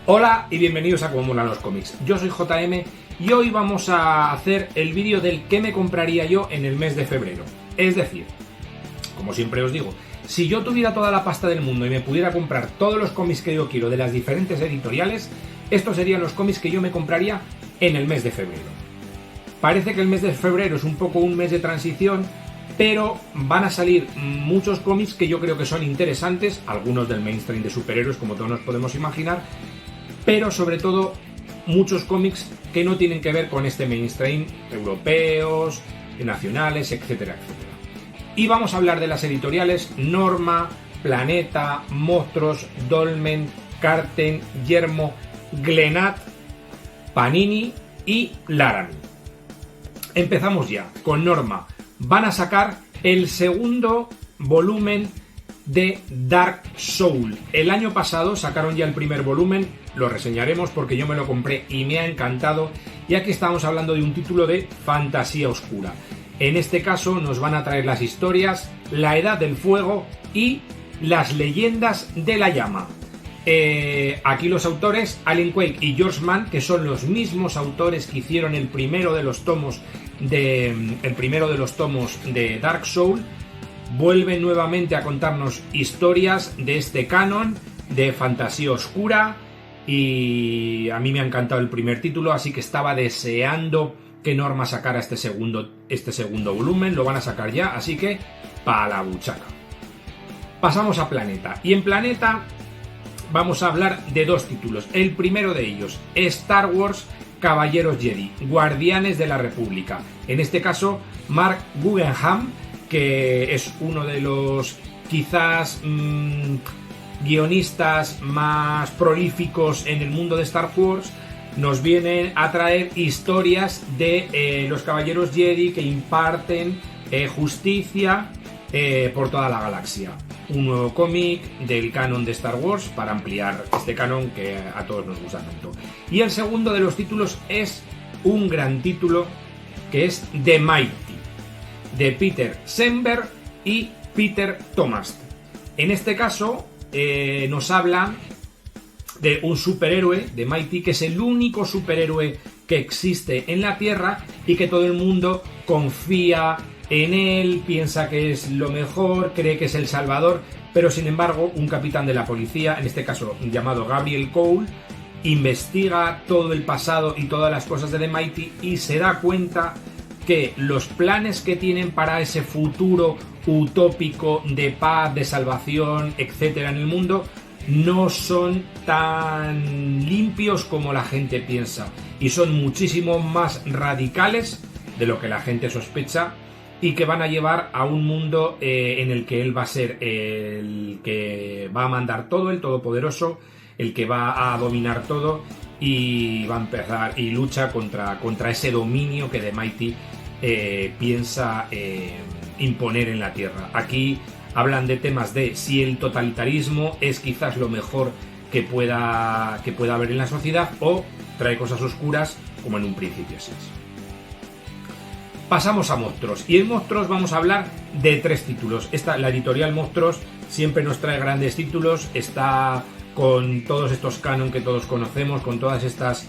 Hola y bienvenidos a Cómo Molan los Cómics. Yo soy JM y hoy vamos a hacer el vídeo del qué me compraría yo en el mes de febrero. Es decir, como siempre os digo, si yo tuviera toda la pasta del mundo y me pudiera comprar todos los cómics que yo quiero de las diferentes editoriales, estos serían los cómics que yo me compraría en el mes de febrero. Parece que el mes de febrero es un poco un mes de transición, pero van a salir muchos cómics que yo creo que son interesantes, algunos del mainstream de superhéroes, como todos nos podemos imaginar, pero sobre todo muchos cómics que no tienen que ver con este mainstream, europeos, nacionales, etcétera, etcétera. Y vamos a hablar de las editoriales Norma, Planeta, Monstruos, Dolmen, Carten, Yermo, Glenat, Panini y Laramie. Empezamos ya con Norma. Van a sacar el segundo volumen de Dark Soul. El año pasado sacaron ya el primer volumen, lo reseñaremos porque yo me lo compré y me ha encantado, y aquí estamos hablando de un título de fantasía oscura. En este caso nos van a traer las historias, la Edad del Fuego y las leyendas de la llama. Aquí los autores, Alan Quake y George Mann, que son los mismos autores que hicieron el primero de los tomos de Dark Soul, vuelven nuevamente a contarnos historias de este canon de fantasía oscura, y a mí me ha encantado el primer título, así que estaba deseando que Norma sacara este segundo volumen. Lo van a sacar ya, así que pa' la buchaca. Pasamos a Planeta, y en Planeta vamos a hablar de dos títulos. El primero de ellos, Star Wars Caballeros Jedi, Guardianes de la República. En este caso, Mark Guggenheim, que es uno de los quizás guionistas más prolíficos en el mundo de Star Wars, nos vienen a traer historias de los Caballeros Jedi que imparten justicia por toda la galaxia. Un nuevo cómic del canon de Star Wars para ampliar este canon que a todos nos gusta tanto. Y el segundo de los títulos es un gran título, que es The Mighty, de Peter Sember y Peter Thomas. En este caso nos habla de un superhéroe, de Mighty, que es el único superhéroe que existe en la Tierra y que todo el mundo confía en él, piensa que es lo mejor, cree que es el salvador, pero sin embargo un capitán de la policía, en este caso llamado Gabriel Cole, investiga todo el pasado y todas las cosas de The Mighty y se da cuenta que los planes que tienen para ese futuro utópico de paz, de salvación, etcétera, en el mundo, no son tan limpios como la gente piensa, y son muchísimo más radicales de lo que la gente sospecha, y que van a llevar a un mundo en el que él va a ser el que va a mandar todo, el todopoderoso, el que va a dominar todo, y va a empezar y lucha contra ese dominio que The Mighty piensa imponer en la Tierra. Aquí hablan de temas de si el totalitarismo es quizás lo mejor que pueda haber en la sociedad, o trae cosas oscuras como en un principio sí es. Pasamos a Monstruos, y en Monstruos vamos a hablar de tres títulos. La editorial Monstruos siempre nos trae grandes títulos, está con todos estos canon que todos conocemos, con todas estas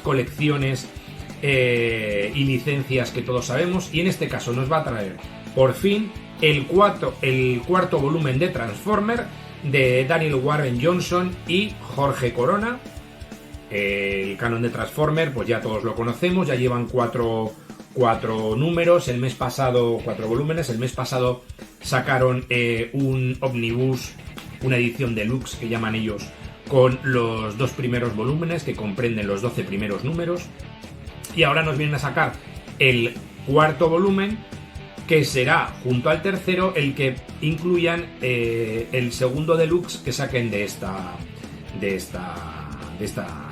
colecciones y licencias que todos sabemos, y en este caso nos va a traer por fin el cuarto volumen de Transformer de Daniel Warren Johnson y Jorge Corona. El canon de Transformer, pues ya todos lo conocemos, ya llevan cuatro números, el mes pasado, 4 volúmenes, el mes pasado sacaron un omnibus, una edición deluxe que llaman ellos, con los 2 primeros volúmenes que comprenden los 12 primeros números, y ahora nos vienen a sacar el cuarto volumen, que será junto al tercero el que incluyan el segundo deluxe que saquen de esta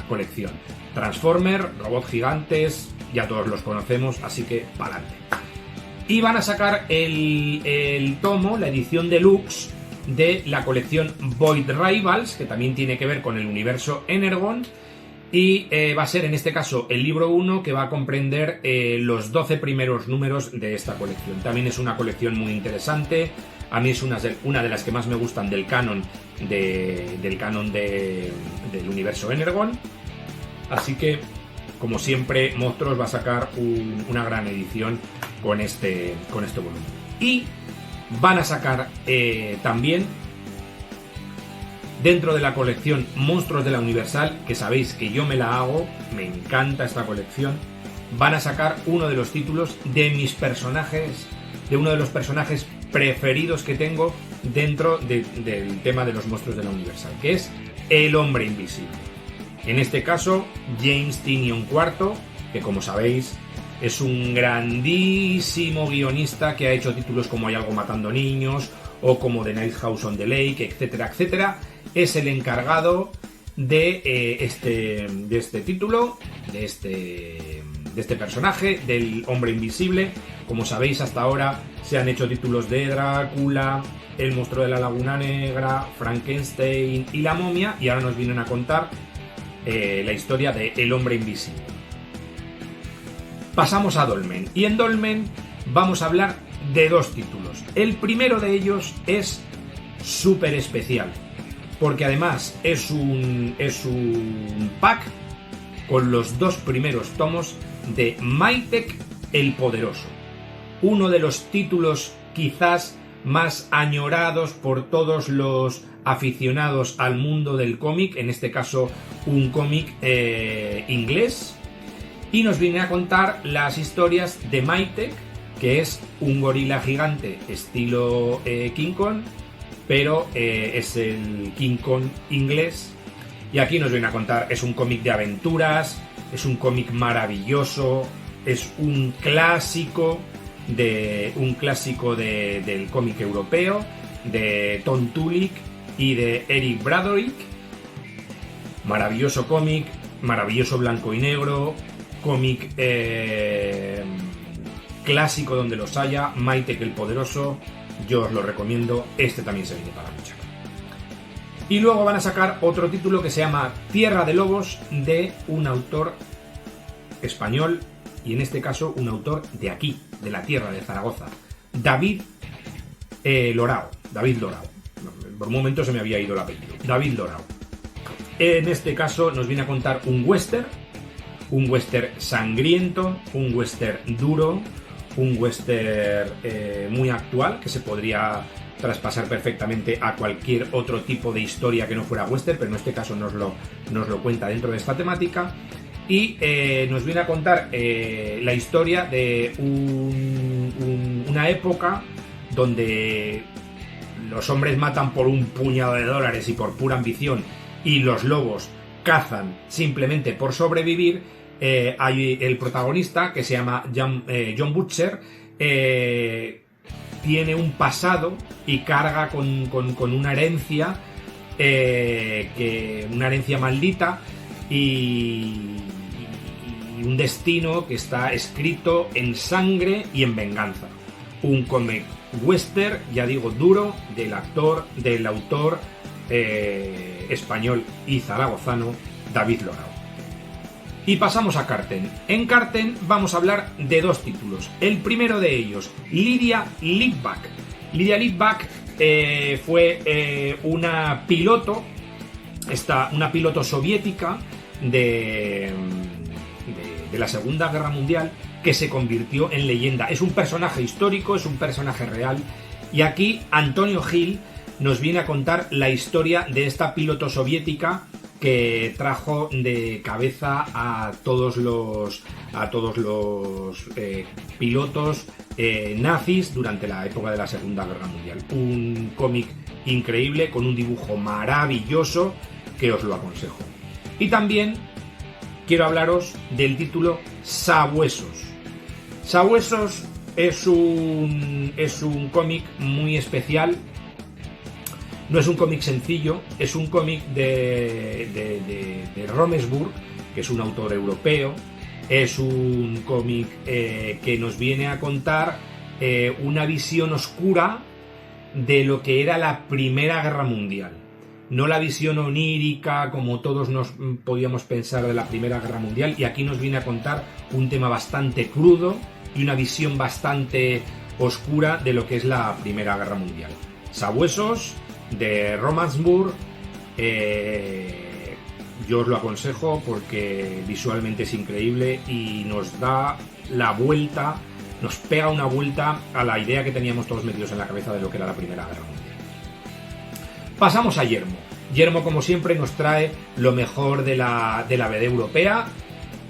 colección. Transformer, robots gigantes, ya todos los conocemos, así que pa'lante. Y van a sacar el tomo, la edición deluxe de la colección Void Rivals, que también tiene que ver con el universo Energon, Y va a ser en este caso el libro 1, que va a comprender los 12 primeros números de esta colección. También es una colección muy interesante. A mí es una de las que más me gustan del canon del universo Energon. Así que, como siempre, Monstruos va a sacar una gran edición con este volumen. Y van a sacar también, dentro de la colección Monstruos de la Universal, que sabéis que yo me la hago, me encanta esta colección, van a sacar uno de los títulos de mis personajes, de uno de los personajes preferidos que tengo dentro del tema de los Monstruos de la Universal, que es el Hombre Invisible. En este caso, James Tynion IV, que como sabéis es un grandísimo guionista que ha hecho títulos como Hay algo matando niños o como The Night House on the Lake, etcétera, etcétera. Es el encargado de este título, de este personaje, del Hombre Invisible. Como sabéis, hasta ahora se han hecho títulos de Drácula, El Monstruo de la Laguna Negra, Frankenstein y La Momia, y ahora nos vienen a contar la historia de El Hombre Invisible. Pasamos a Dolmen, y en Dolmen vamos a hablar de dos títulos. El primero de ellos es súper especial, porque además es un pack con los dos primeros tomos de Maitek el Poderoso, uno de los títulos quizás más añorados por todos los aficionados al mundo del cómic, en este caso un cómic inglés, y nos viene a contar las historias de Maitek, que es un gorila gigante estilo King Kong, pero es el King Kong inglés. Y aquí nos viene a contar, es un cómic de aventuras, es un cómic maravilloso, es un clásico del cómic europeo, de Tom Tulik y de Eric Bradorick. Maravilloso cómic, maravilloso blanco y negro, cómic clásico donde los haya, Maitek el Poderoso, yo os lo recomiendo, este también se viene para la muchacha. Y luego van a sacar otro título que se llama Tierra de Lobos, de un autor español, y en este caso un autor de aquí, de la tierra de Zaragoza, David Lorao. Por un momento se me había ido el apellido. David Lorao. En este caso nos viene a contar un western sangriento, un western duro, un western muy actual, que se podría traspasar perfectamente a cualquier otro tipo de historia que no fuera western, pero en este caso nos lo cuenta dentro de esta temática. Y nos viene a contar la historia de una época donde los hombres matan por un puñado de dólares y por pura ambición, y los lobos cazan simplemente por sobrevivir. Hay el protagonista, que se llama John Butcher, tiene un pasado y carga con una herencia, una herencia maldita, y un destino que está escrito en sangre y en venganza. Un cómic western, ya digo, duro, del autor español y zaragozano David Lorao. Y pasamos a Carten. En Carten vamos a hablar de dos títulos. El primero de ellos, Lydia Litvak. Lydia Litvak fue una piloto soviética de la Segunda Guerra Mundial, que se convirtió en leyenda. Es un personaje histórico, es un personaje real, y aquí Antonio Gil nos viene a contar la historia de esta piloto soviética que trajo de cabeza a todos los pilotos nazis durante la época de la Segunda Guerra Mundial. Un cómic increíble, con un dibujo maravilloso, que os lo aconsejo. Y también quiero hablaros del título Sabuesos. Sabuesos es un cómic muy especial. No es un cómic sencillo, es un cómic de Romesburg, que es un autor europeo. Es un cómic que nos viene a contar una visión oscura de lo que era la Primera Guerra Mundial. no la visión onírica como todos nos podíamos pensar de la Primera Guerra Mundial, y aquí nos viene a contar un tema bastante crudo y una visión bastante oscura de lo que es la Primera Guerra Mundial. Sabuesos, de Romansburg, yo os lo aconsejo porque visualmente es increíble y nos da la vuelta, nos pega una vuelta a la idea que teníamos todos metidos en la cabeza de lo que era la Primera Guerra Mundial. Pasamos a Yermo. Yermo, como siempre, nos trae lo mejor de la BD europea,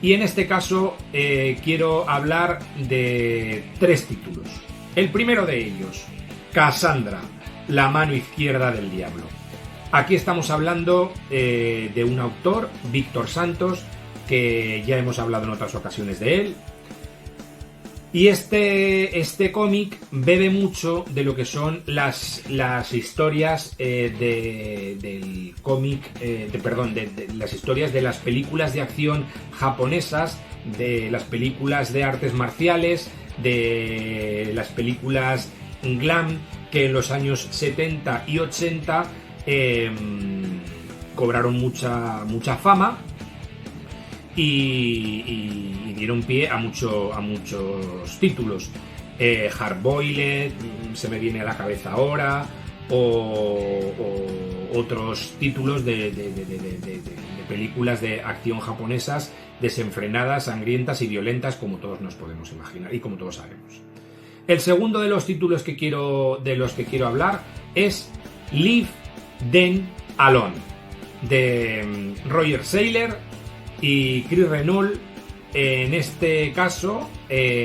y en este caso quiero hablar de 3 títulos. El primero de ellos, Cassandra, la mano izquierda del diablo. Aquí estamos hablando de un autor, Víctor Santos, que ya hemos hablado en otras ocasiones de él. Y este cómic bebe mucho de lo que son las historias del cómic, de las historias de las películas de acción japonesas, de las películas de artes marciales, de las películas glam, que en los años 70 y 80 cobraron mucha fama y dieron pie a muchos títulos. Hardboiled se me viene a la cabeza ahora, o otros títulos de películas de acción japonesas desenfrenadas, sangrientas y violentas, como todos nos podemos imaginar y como todos sabemos. El segundo de los títulos de los que quiero hablar es Leave Them Alone, de Roger Saylor y Chris Renault. En este caso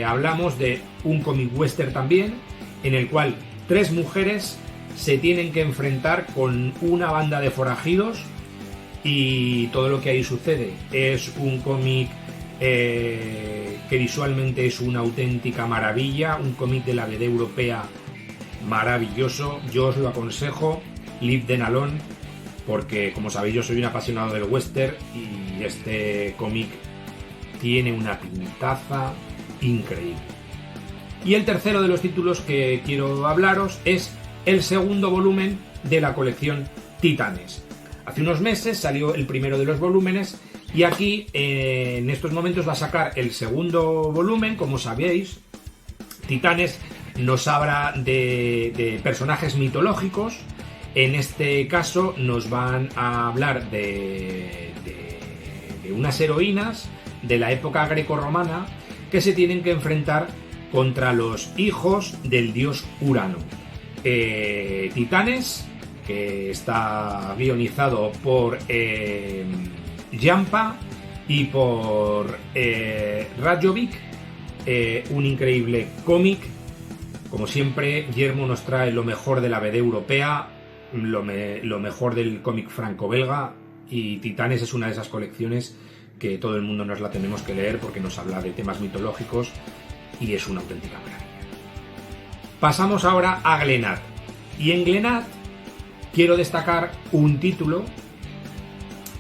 hablamos de un cómic western también, en el cual 3 mujeres se tienen que enfrentar con una banda de forajidos y todo lo que ahí sucede. Es un cómic que visualmente es una auténtica maravilla, un cómic de la BD europea maravilloso. Yo os lo aconsejo, Leave Them Alone, porque como sabéis yo soy un apasionado del western y este cómic tiene una pintaza increíble. Y el tercero de los títulos que quiero hablaros es el segundo volumen de la colección Titanes. Hace unos meses salió el primero de los volúmenes y aquí en estos momentos va a sacar el segundo volumen. Como sabéis, Titanes nos habla de personajes mitológicos. En este caso nos van a hablar de unas heroínas de la época grecorromana que se tienen que enfrentar contra los hijos del dios Urano. Titanes, que está guionizado por Jampa y por Rajovic, un increíble cómic. Como siempre, Yermo nos trae lo mejor de la BD europea, lo mejor del cómic franco-belga, y Titanes es una de esas colecciones que todo el mundo nos la tenemos que leer porque nos habla de temas mitológicos y es una auténtica maravilla. Pasamos ahora a Glenat, y en Glenat quiero destacar un título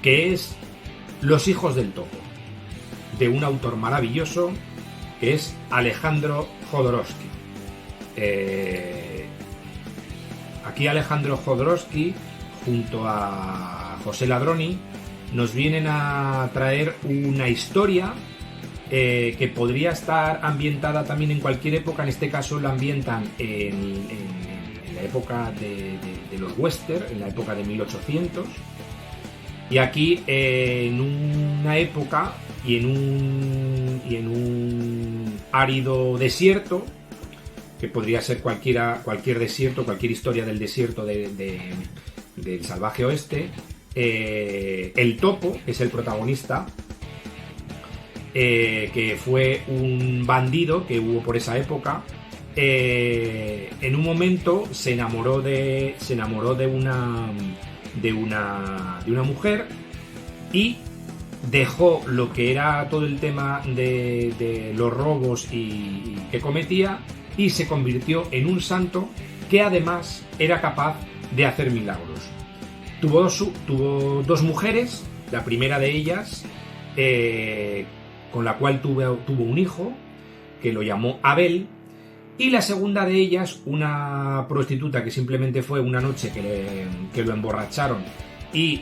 que es Los hijos del topo, de un autor maravilloso que es Alejandro Jodorowsky. Aquí Alejandro Jodorowsky junto a José Ladroni nos vienen a traer una historia que podría estar ambientada también en cualquier época. En este caso la ambientan en la época de los western, en la época de 1800, y aquí en una época y en un árido desierto, que podría ser cualquier desierto, cualquier historia del desierto del salvaje oeste. El topo, que es el protagonista, que fue un bandido que hubo por esa época, en un momento se enamoró de una mujer y dejó lo que era todo el tema de los robos y que cometía, y se convirtió en un santo que además era capaz de hacer milagros. Tuvo 2 mujeres, la primera de ellas con la cual tuvo un hijo que lo llamó Abel, Y la segunda de ellas, una prostituta que simplemente fue una noche que lo emborracharon y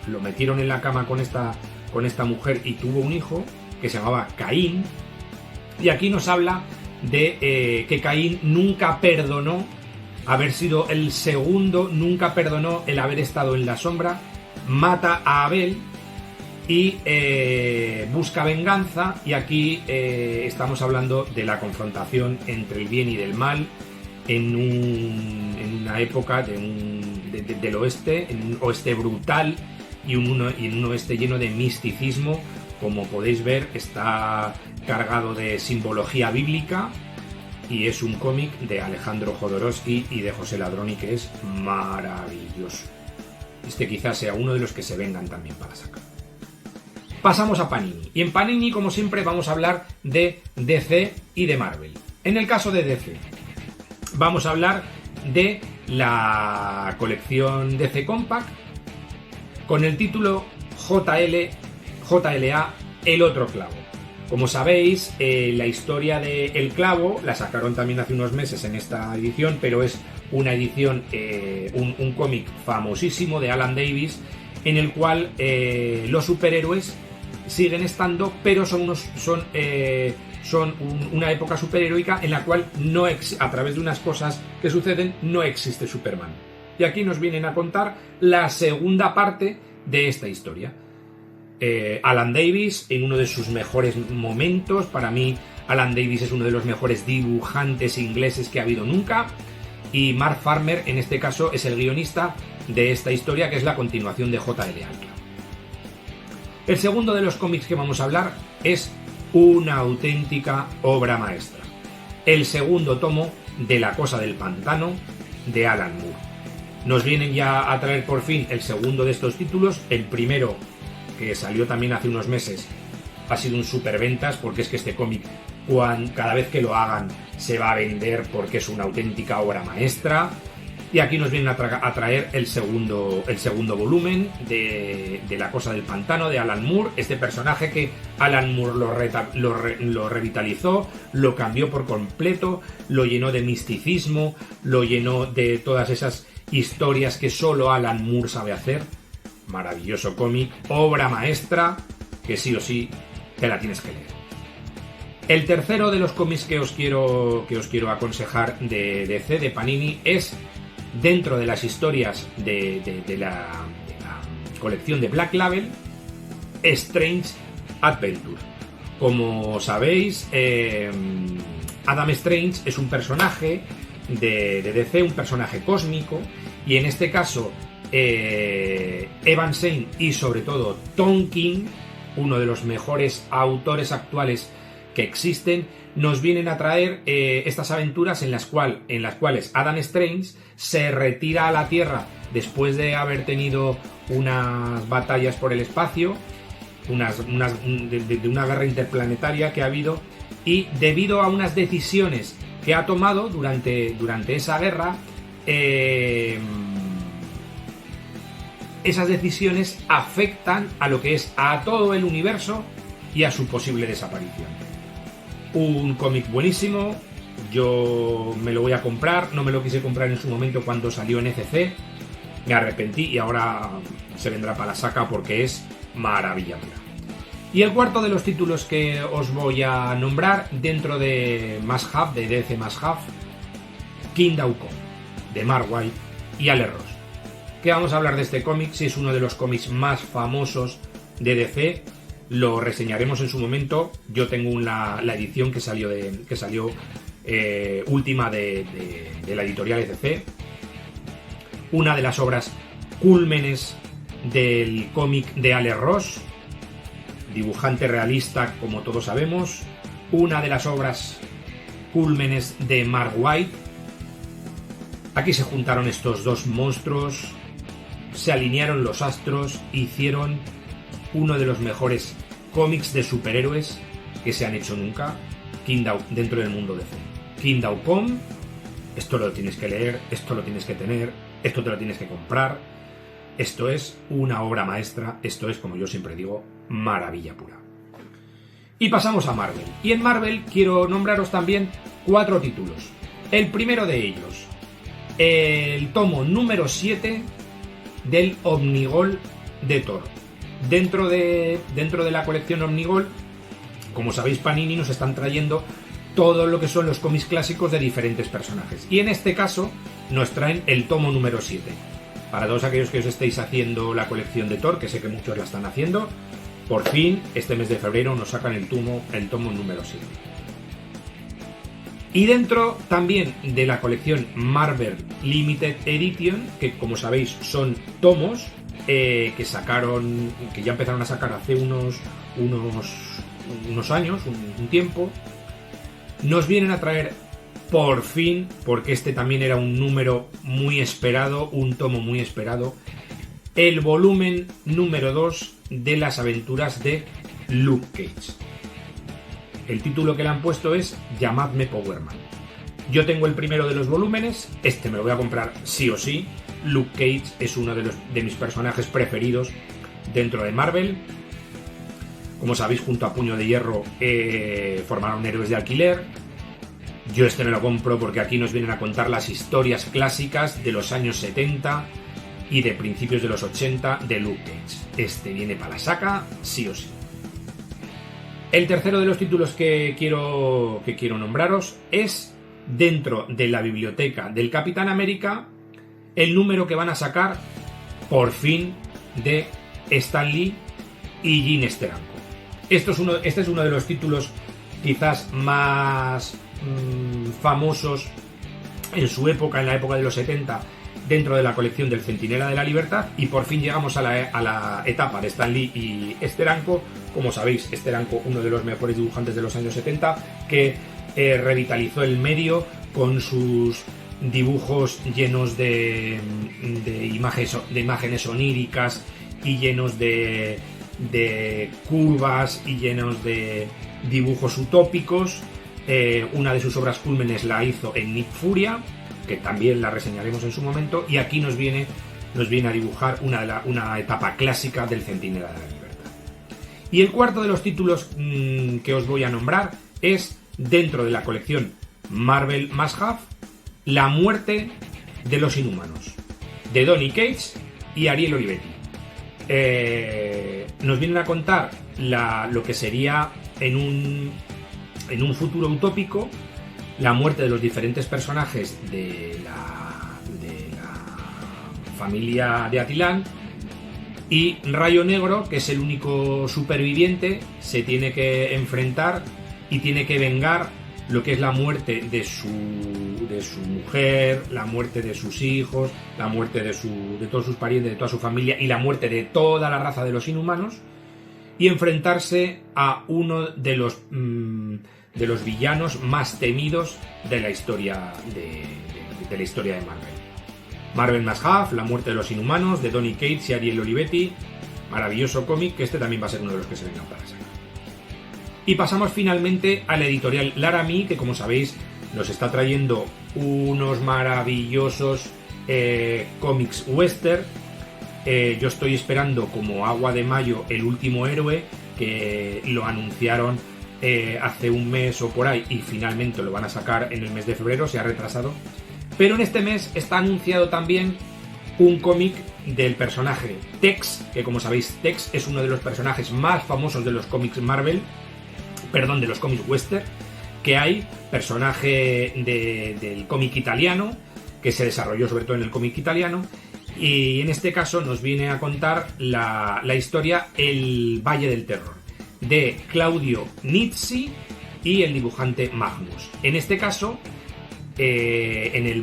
lo metieron en la cama con esta mujer y tuvo un hijo que se llamaba Caín. Y aquí nos habla de que Caín nunca perdonó haber sido el segundo, nunca perdonó el haber estado en la sombra, mata a Abel y busca venganza. Y aquí estamos hablando de la confrontación entre el bien y del mal en una época del oeste, en un oeste brutal y en un oeste lleno de misticismo. Como podéis ver, está cargado de simbología bíblica y es un cómic de Alejandro Jodorowsky y de José Ladroni que es maravilloso. Este quizás sea uno de los que se vengan también para sacar. Pasamos a Panini. Y en Panini, como siempre, vamos a hablar de DC y de Marvel. En el caso de DC, vamos a hablar de la colección DC Compact con el título JLA, El Otro Clavo. Como sabéis, la historia de El Clavo la sacaron también hace unos meses en esta edición, pero es una edición, un cómic famosísimo de Alan Davis, en el cual los superhéroes siguen estando, pero son una época superheroica en la cual a través de unas cosas que suceden no existe Superman. Y aquí nos vienen a contar la segunda parte de esta historia. Alan Davis en uno de sus mejores momentos. Para mí Alan Davis es uno de los mejores dibujantes ingleses que ha habido nunca, y Mark Farmer en este caso es el guionista de esta historia, que es la continuación de JLA. El segundo de los cómics que vamos a hablar es una auténtica obra maestra, el segundo tomo de La Cosa del Pantano de Alan Moore. Nos vienen ya a traer por fin el segundo de estos títulos. El primero, que salió también hace unos meses, ha sido un superventas, porque es que este cómic, cada vez que lo hagan, se va a vender porque es una auténtica obra maestra. Y aquí nos vienen a traer el segundo volumen de La Cosa del Pantano de Alan Moore. Este personaje que Alan Moore lo revitalizó, lo cambió por completo, lo llenó de misticismo, lo llenó de todas esas historias que solo Alan Moore sabe hacer. Maravilloso cómic, obra maestra, que sí o sí te la tienes que leer. El tercero de los cómics que os quiero aconsejar de DC, de Panini, es dentro de las historias de la colección de Black Label, Strange Adventure. Como sabéis, Adam Strange es un personaje de DC, un personaje cósmico, y en este caso Evan Shane y sobre todo Tom King, uno de los mejores autores actuales que existen, nos vienen a traer estas aventuras en las cuales Adam Strange se retira a la Tierra después de haber tenido unas batallas por el espacio, de una guerra interplanetaria que ha habido, y debido a unas decisiones que ha tomado durante esa guerra, esas decisiones afectan a lo que es a todo el universo y a su posible desaparición. Un cómic buenísimo, yo me lo voy a comprar, no me lo quise comprar en su momento cuando salió en ECC, me arrepentí y ahora se vendrá para la saca porque es maravilla pura. Y el cuarto de los títulos que os voy a nombrar dentro de Must Have, de DC Must Have, Kingdom Come, de Mark Waid y Alex Ross. ¿Qué vamos a hablar de este cómic? Si es uno de los cómics más famosos de DC, lo reseñaremos en su momento. Yo tengo la edición que salió última de la editorial ECC, una de las obras cúlmenes del cómic de Alex Ross, dibujante realista como todos sabemos, una de las obras cúlmenes de Mark Waid. Aquí se juntaron estos dos monstruos, se alinearon los astros, hicieron uno de los mejores cómics de superhéroes que se han hecho nunca, dentro del mundo DC. Kingdom Come, esto lo tienes que leer, esto lo tienes que tener, esto te lo tienes que comprar. Esto es una obra maestra, esto es, como yo siempre digo, maravilla pura. Y pasamos a Marvel. Y en Marvel quiero nombraros también 4 títulos. El primero de ellos, el tomo número 7 del Omnigol de Thor. Dentro de la colección Omnigol, como sabéis, Panini nos están trayendo todo lo que son los cómics clásicos de diferentes personajes. Y en este caso nos traen el tomo número 7. Para todos aquellos que os estéis haciendo la colección de Thor, que sé que muchos la están haciendo, por fin, este mes de febrero nos sacan el tomo número 7. Y dentro también de la colección Marvel Limited Edition, que como sabéis son tomos que ya empezaron a sacar hace unos años, un tiempo, nos vienen a traer por fin, porque este también era un número muy esperado, un tomo muy esperado, el volumen número 2 de las aventuras de Luke Cage. El título que le han puesto es Llamadme Power Man. Yo tengo el primero de los volúmenes, este me lo voy a comprar sí o sí. Luke Cage es uno de mis personajes preferidos dentro de Marvel. Como sabéis, junto a Puño de Hierro formaron Héroes de Alquiler. Yo este me lo compro porque aquí nos vienen a contar las historias clásicas de los años 70 y de principios de los 80 de Luke Cage. Este viene para la saca, sí o sí. El tercero de los títulos que quiero nombraros es, dentro de la biblioteca del Capitán América, el número que van a sacar, por fin, de Stan Lee y Gene Steranko. Este es uno de los títulos quizás más famosos en su época, en la época de los 70, dentro de la colección del Centinela de la Libertad, y por fin llegamos a la etapa de Stan Lee y Steranko. Como sabéis, Steranko, uno de los mejores dibujantes de los años 70, que revitalizó el medio con sus dibujos llenos de imágenes oníricas y llenos de curvas y llenos de dibujos utópicos. Una de sus obras cúlmenes la hizo en Nick Furia, que también la reseñaremos en su momento, y aquí nos viene a dibujar una etapa clásica del Centinela de la Libertad. Y el cuarto de los títulos que os voy a nombrar es, dentro de la colección Marvel Must Have, La muerte de los inhumanos, de Donny Cates y Ariel Olivetti. Nos vienen a contar lo que sería en un futuro utópico la muerte de los diferentes personajes de la familia de Attilan, y Rayo Negro, que es el único superviviente, se tiene que enfrentar y tiene que vengar lo que es la muerte de su mujer, la muerte de sus hijos, la muerte de todos sus parientes, de toda su familia, y la muerte de toda la raza de los inhumanos, y enfrentarse a uno de los villanos más temidos de la historia de la historia de Marvel. Marvel Must Have, La muerte de los inhumanos, de Donny Cates y Ariel Olivetti. Maravilloso cómic, que este también va a ser uno de los que se vengan para sacar. Y pasamos finalmente a la editorial Laramie, que como sabéis nos está trayendo unos maravillosos cómics western. Yo estoy esperando como agua de mayo El último héroe, que lo anunciaron hace un mes o por ahí, y finalmente lo van a sacar en el mes de febrero, se ha retrasado. Pero en este mes está anunciado también un cómic del personaje Tex, que como sabéis Tex es uno de los personajes más famosos de los cómics Marvel, de los cómics western que hay, personaje del cómic italiano, que se desarrolló sobre todo en el cómic italiano, y en este caso nos viene a contar la historia El Valle del Terror, de Claudio Nizzi y el dibujante Magnus. En este caso, en el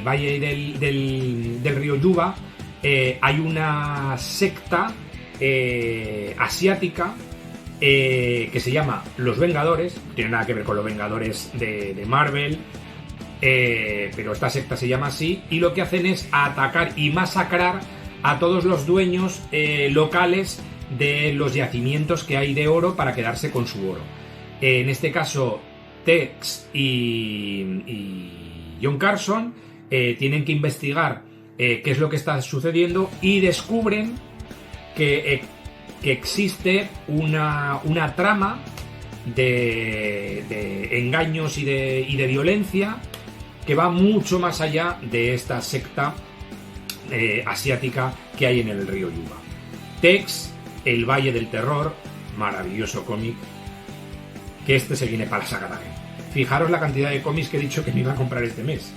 valle del río Yuba hay una secta asiática que se llama Los Vengadores. No tiene nada que ver con los Vengadores de Marvel, pero esta secta se llama así, y lo que hacen es atacar y masacrar a todos los dueños locales de los yacimientos que hay de oro para quedarse con su oro. En este caso, Tex y John Carson tienen que investigar qué es lo que está sucediendo, y descubren que que existe una trama de engaños y de violencia que va mucho más allá de esta secta asiática que hay en el río Yuba. Tex, El Valle del Terror, maravilloso cómic, que este se viene para la saga también. Fijaros la cantidad de cómics que he dicho que me iba a comprar este mes.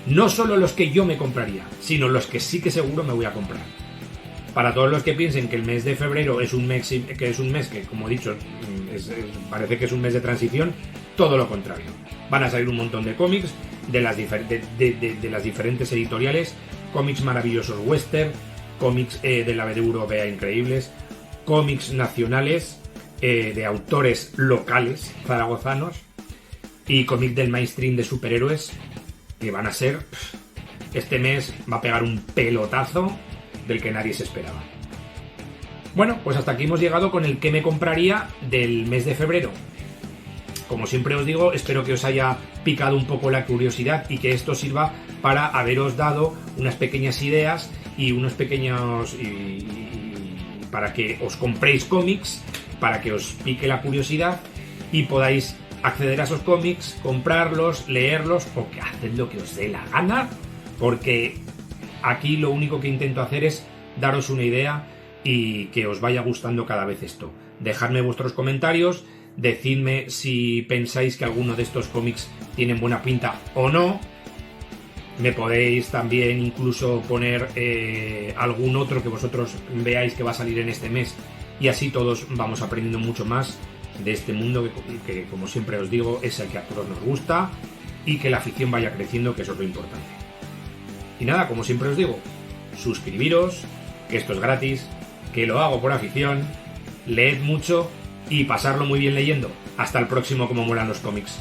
No solo los que yo me compraría, sino los que sí que seguro me voy a comprar. Para todos los que piensen que el mes de febrero es un mes que, como he dicho, parece que es un mes de transición, todo lo contrario. Van a salir un montón de cómics de las diferentes editoriales, cómics maravillosos western, cómics de la BD europea increíbles, cómics nacionales de autores locales zaragozanos y cómics del mainstream de superhéroes que van a ser... Este mes va a pegar un pelotazo del que nadie se esperaba. Bueno, pues hasta aquí hemos llegado con el que me compraría del mes de febrero. Como siempre os digo, espero que os haya picado un poco la curiosidad y que esto sirva para haberos dado unas pequeñas ideas y unos pequeños... para que os compréis cómics, para que os pique la curiosidad y podáis acceder a esos cómics, comprarlos, leerlos o que haced lo que os dé la gana, porque aquí lo único que intento hacer es daros una idea y que os vaya gustando cada vez esto. Dejadme vuestros comentarios, decidme si pensáis que alguno de estos cómics tienen buena pinta o no. Me podéis también incluso poner algún otro que vosotros veáis que va a salir en este mes y así todos vamos aprendiendo mucho más de este mundo que como siempre os digo es el que a todos nos gusta y que la afición vaya creciendo, que eso es lo importante. Y nada, como siempre os digo, suscribiros, que esto es gratis, que lo hago por afición, leed mucho y pasarlo muy bien leyendo. Hasta el próximo Como Molan los Cómics.